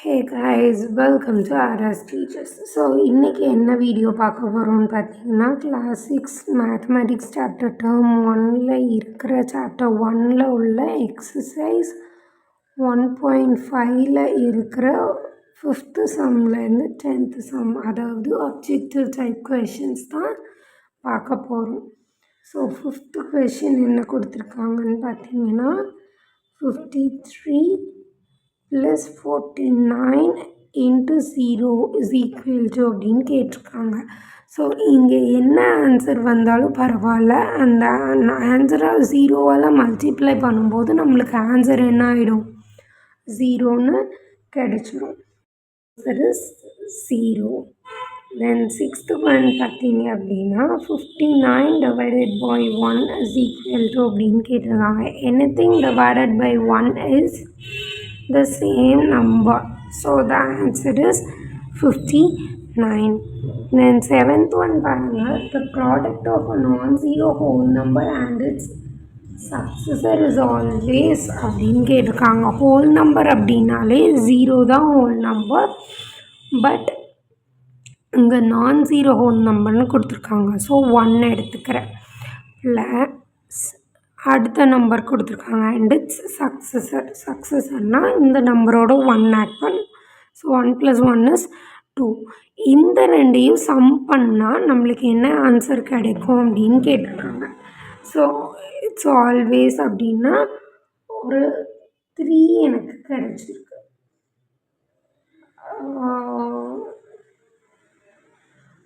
Hey guys, welcome to RS Teachers. So இன்றைக்கி என்ன video பார்க்க போகிறோம்னு பார்த்தீங்கன்னா கிளாஸ் 6 மேத்தமெட்டிக்ஸ் சாப்டர் டேர்ம் 1ல் இருக்கிற சாப்டர் 1ல் உள்ள எக்ஸசைஸ் 1.5ல் இருக்கிற 5th சம்லேருந்து 10th சம், அதாவது அப்ஜெக்டிவ் டைப் கொஷின்ஸ் தான் பார்க்க போகிறோம். ஸோ 5th கொஷின் என்ன கொடுத்துருக்காங்கன்னு பார்த்தீங்கன்னா 53 plus 49 into 0 is equal to அப்படின்னு கேட்டிருக்காங்க. ஸோ இங்கே என்ன ஆன்சர் வந்தாலும் பரவாயில்ல, அந்த ஆன்சரை 0வால் மல்டிப்ளை பண்ணும்போது நம்மளுக்கு ஆன்சர் என்ன ஆகிடும், 0ன்னு கிடைச்சிடும். Answer is 0. Then 6th one பார்த்தீங்க அப்படின்னா 59 divided by 1 is equal to அப்படின்னு கேட்டிருக்காங்க. anything divided by 1 is the same number, so the answer is 59. Then 7th one பாருங்க, the product of a non-zero whole number and its successor is always அப்படின்னு கேட்டிருக்காங்க. Whole number அப்படின்னாலே 0 தான் whole number, but இங்கே நான் zero whole நம்பர்னு கொடுத்துருக்காங்க. So 1 எடுத்துக்கிறேன். ப்ளஸ் அடுத்த நம்பர் கொடுத்துருக்காங்க அண்ட் இட்ஸ் சக்ஸஸர்னால் இந்த நம்பரோட 1 ஆட் பண்ணும். So 1 + 1 is 2. இந்த ரெண்டையும் சம் பண்ணால் நம்மளுக்கு என்ன ஆன்சர் கிடைக்கும் அப்படின்னு கேட்டிருக்காங்க. ஸோ இட்ஸ் ஆல்வேஸ் அப்படின்னா ஒரு 3 எனக்கு கிடைச்சிருக்கு.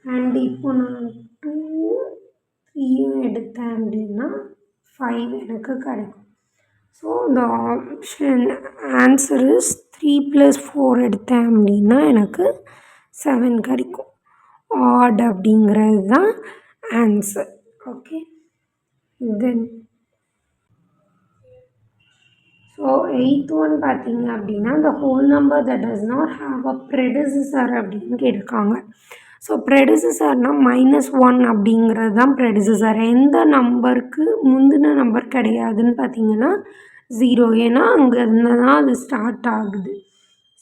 அண்ட் இப்போ நான் 2 3யும் எடுத்தேன் அப்படின்னா 5 எனக்கு கிடைக்கும். ஸோ இந்த ஆப்ஷன் ஆன்சர் இஸ் 3 + 4 எடுத்தேன் அப்படின்னா எனக்கு 7 கிடைக்கும். ஆட் அப்படிங்கிறது தான் ஆன்சர். ஓகே, தென் ஸோ 8th ஒன் பார்த்தீங்க அப்படின்னா the whole number that does not have a predecessor அப்படின்னு கேட்டிருக்காங்க. ஸோ ப்ரெடிசஸர்னால் -1 அப்படிங்கிறது தான் ப்ரெடிசஸர். எந்த நம்பருக்கு முந்தின நம்பர் கிடையாதுன்னு பார்த்தீங்கன்னா 0, ஏன்னா அங்கேருந்து தான் அது ஸ்டார்ட் ஆகுது.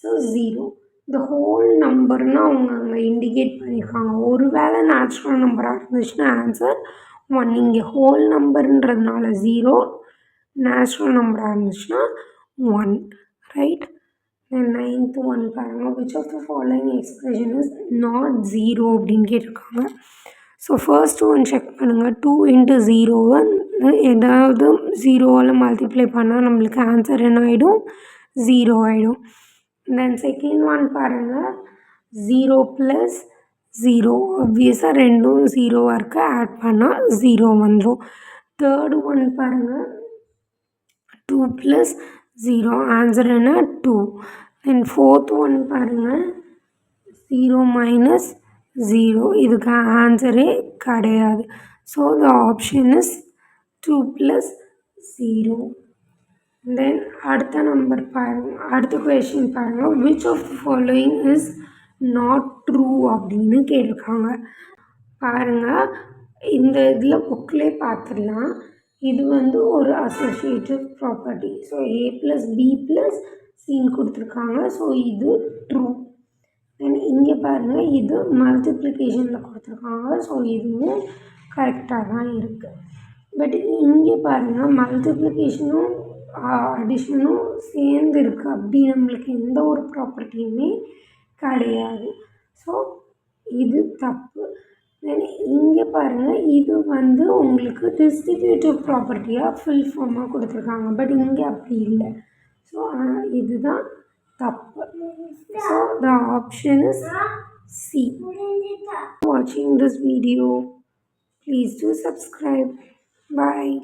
ஸோ 0 இந்த ஹோல் நம்பர்னால் அவங்க அங்கே இண்டிகேட் பண்ணியிருக்காங்க. ஒரு வேளை நேச்சுரல் நம்பராக இருந்துச்சுன்னா ஆன்சர் 1. இங்கே ஹோல் நம்பர்ன்றதுனால 0, நேச்சுரல் நம்பராக இருந்துச்சுன்னா 1, ரைட். தென் 9th ஒன் பாருங்கள், which of the following expression is not 0 அப்படின்னு கேட்டிருக்காங்க. ஸோ ஃபர்ஸ்ட் ஒன் செக் பண்ணுங்கள். 2 × 0 ஏதாவது 0வால் மல்டிப்ளை பண்ணால் நம்மளுக்கு ஆன்சர் என்ன ஆகிடும், 0 ஆகிடும். தென் செகண்ட் ஒன் பாருங்கள், 0 + 0 ஆப்வியஸாக ரெண்டும் 0வாக இருக்க ஆட் பண்ணால் 0 வந்துடும். தேர்டு ஒன் பாருங்கள், 2 + 0 ஆன்சர் என்ன, 2. தென் ஃபோர்த் ஒன் பாருங்கள், 0 - 0 இதுக்கு ஆன்சரே கிடையாது. So the option is 2 + 0. தென் அடுத்த நம்பர் பாருங்கள், அடுத்த கொஷின் பாருங்கள், which of the following is not true அப்படின்னு கேட்டிருக்காங்க. பாருங்கள், இந்த இதில் புக்கிலே பார்த்துடலாம். இது வந்து ஒரு associative property. So a + b + cன்னு கொடுத்துருக்காங்க. ஸோ இது ட்ரூ. தென் இங்கே பாருங்கள், இது மல்டிப்ளிகேஷனில் கொடுத்துருக்காங்க. ஸோ இதுவும் கரெக்டாக தான் இருக்குது. பட் இங்கே பாருங்கள், மல்டிப்ளிகேஷனும் அடிஷனும் சேர்ந்து இருக்குது. அப்படி நம்மளுக்கு எந்த ஒரு ப்ராப்பர்ட்டியுமே கிடையாது. ஸோ இது தப்பு. தென் இங்கே பாருங்கள், இது வந்து உங்களுக்கு டிஸ்ட்ரிபியூட்டிவ் ப்ராப்பர்ட்டியாக ஃபுல் ஃபார்மாக கொடுத்துருக்காங்க. பட் இங்கே அப்படி இல்லை. ஸோ இதுதான் தப்பு. So the option is C. Watching this video, please do subscribe. Bye.